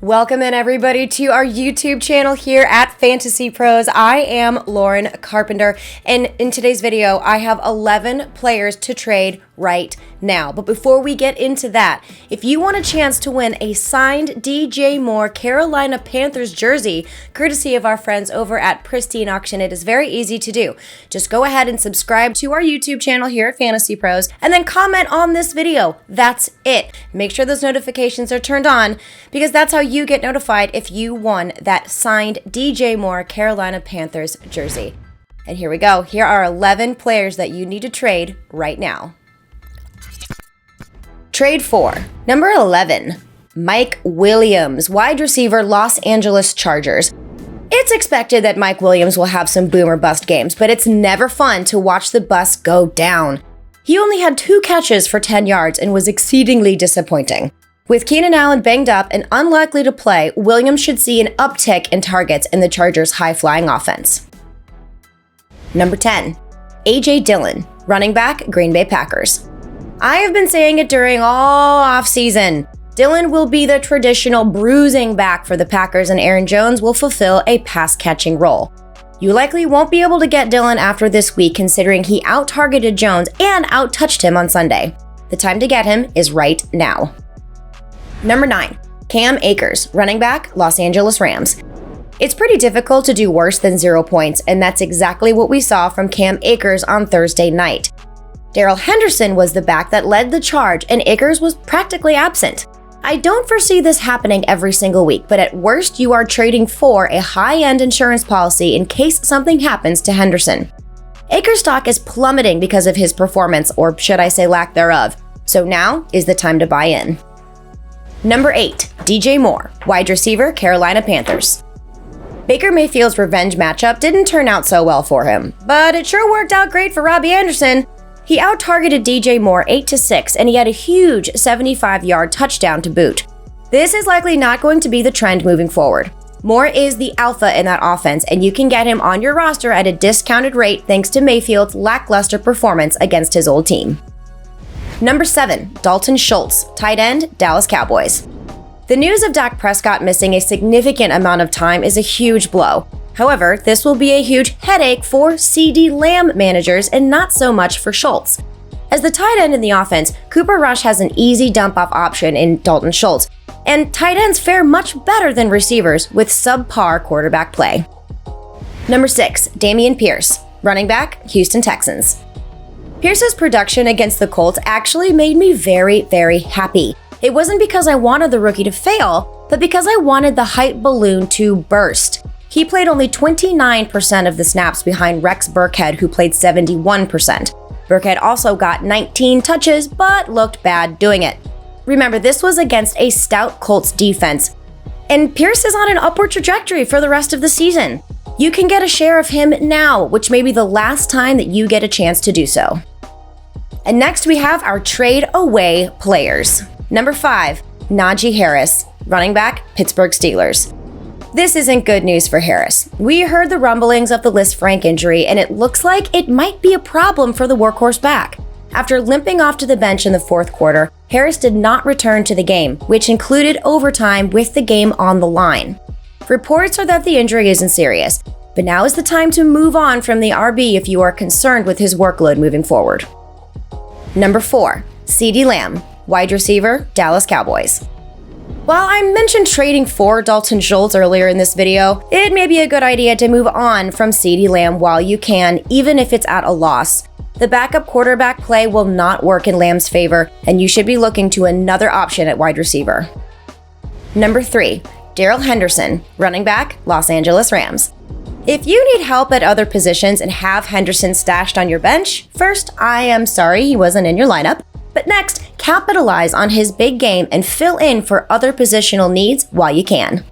Welcome in everybody to our YouTube channel here at Fantasy Pros. I am Lauren Carpenter, and in today's video I have 11 players to trade right now. But before we get into that, if you want a chance to win a signed DJ Moore Carolina Panthers jersey, courtesy of our friends over at Pristine Auction, it is very easy to do. Just go ahead and subscribe to our YouTube channel here at Fantasy Pros, and then comment on this video. That's it. Make sure those notifications are turned on, because that's how you get notified if you won that signed DJ Moore Carolina Panthers jersey. And here we go. Here are 11 players that you need to trade right now. Trade for number 11, Mike Williams, wide receiver, Los Angeles Chargers. It's expected that Mike Williams will have some boom or bust games, but it's never fun to watch the bus go down. He only had 2 catches for 10 yards and was exceedingly disappointing. With Keenan Allen banged up and unlikely to play, Williams should see an uptick in targets in the Chargers' high-flying offense. Number 10, A.J. Dillon, running back, Green Bay Packers. I have been saying it during all offseason. Dillon will be the traditional bruising back for the Packers, and Aaron Jones will fulfill a pass-catching role. You likely won't be able to get Dillon after this week, considering he out-targeted Jones and out-touched him on Sunday. The time to get him is right now. Number 9, Cam Akers, running back, Los Angeles Rams. It's pretty difficult to do worse than 0 points, and that's exactly what we saw from Cam Akers on Thursday night. Darrell Henderson was the back that led the charge, and Akers was practically absent. I don't foresee this happening every single week, but at worst you are trading for a high-end insurance policy in case something happens to Henderson. Akers' stock is plummeting because of his performance, or should I say lack thereof, so now is the time to buy in. Number 8, DJ Moore, wide receiver, Carolina Panthers. Baker Mayfield's revenge matchup didn't turn out so well for him, but it sure worked out great for Robbie Anderson. He out-targeted DJ Moore 8-6, and he had a huge 75-yard touchdown to boot. This is likely not going to be the trend moving forward. Moore is the alpha in that offense, and you can get him on your roster at a discounted rate thanks to Mayfield's lackluster performance against his old team. Number 7, Dalton Schultz, tight end, Dallas Cowboys. The news of Dak Prescott missing a significant amount of time is a huge blow. However, this will be a huge headache for CeeDee Lamb managers and not so much for Schultz. As the tight end in the offense, Cooper Rush has an easy dump-off option in Dalton Schultz, and tight ends fare much better than receivers with subpar quarterback play. Number 6, Damien Pierce, running back, Houston Texans. Pierce's production against the Colts actually made me very, very happy. It wasn't because I wanted the rookie to fail, but because I wanted the hype balloon to burst. He played only 29% of the snaps behind Rex Burkhead, who played 71%. Burkhead also got 19 touches, but looked bad doing it. Remember, this was against a stout Colts defense, and Pierce is on an upward trajectory for the rest of the season. You can get a share of him now, which may be the last time that you get a chance to do so. And next we have our trade away players. Number 5, Naji Harris, running back, Pittsburgh Steelers. This isn't good news for Harris. We heard the rumblings of the Liz Frank injury, and it looks like it might be a problem for the workhorse back. After limping off to the bench in the 4th quarter, Harris did not return to the game, which included overtime with the game on the line. Reports are that the injury isn't serious, but now is the time to move on from the RB if you are concerned with his workload moving forward. Number 4, CeeDee Lamb, wide receiver, Dallas Cowboys. While I mentioned trading for Dalton Schultz earlier in this video, it may be a good idea to move on from CeeDee Lamb while you can, even if it's at a loss. The backup quarterback play will not work in Lamb's favor, and you should be looking to another option at wide receiver. Number 3, Darrell Henderson, running back, Los Angeles Rams. If you need help at other positions and have Henderson stashed on your bench, first, I am sorry he wasn't in your lineup. But next, capitalize on his big game and fill in for other positional needs while you can.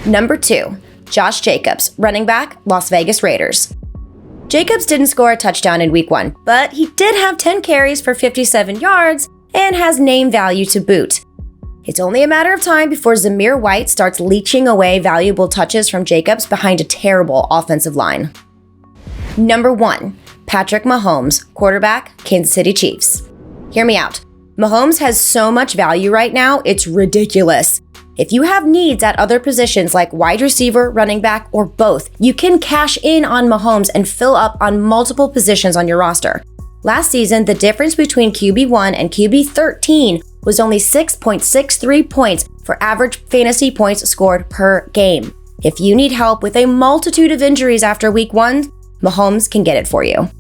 Number 2, Josh Jacobs, running back, Las Vegas Raiders. Jacobs didn't score a touchdown in week 1, but he did have 10 carries for 57 yards and has name value to boot. It's only a matter of time before Zamir White starts leeching away valuable touches from Jacobs behind a terrible offensive line. Number 1, Patrick Mahomes, quarterback, Kansas City Chiefs. Hear me out. Mahomes has so much value right now, it's ridiculous. If you have needs at other positions like wide receiver, running back, or both, you can cash in on Mahomes and fill up on multiple positions on your roster. Last season, the difference between QB1 and QB13 was only 6.63 points for average fantasy points scored per game. If you need help with a multitude of injuries after week 1, Mahomes can get it for you.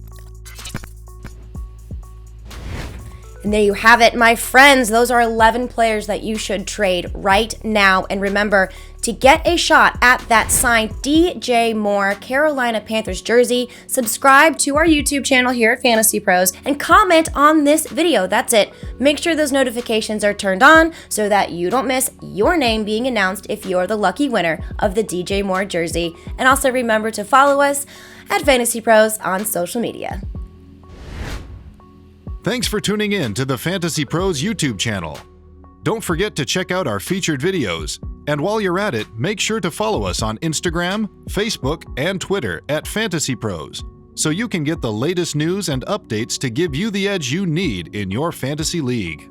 And there you have it, my friends. Those are 11 players that you should trade right now. And remember, to get a shot at that signed DJ Moore Carolina Panthers jersey, subscribe to our YouTube channel here at Fantasy Pros and comment on this video. That's it. Make sure those notifications are turned on so that you don't miss your name being announced if you're the lucky winner of the DJ Moore jersey. And also remember to follow us at Fantasy Pros on social media. Thanks for tuning in to the Fantasy Pros YouTube channel. Don't forget to check out our featured videos. And while you're at it, make sure to follow us on Instagram, Facebook, and Twitter at Fantasy Pros, so you can get the latest news and updates to give you the edge you need in your fantasy league.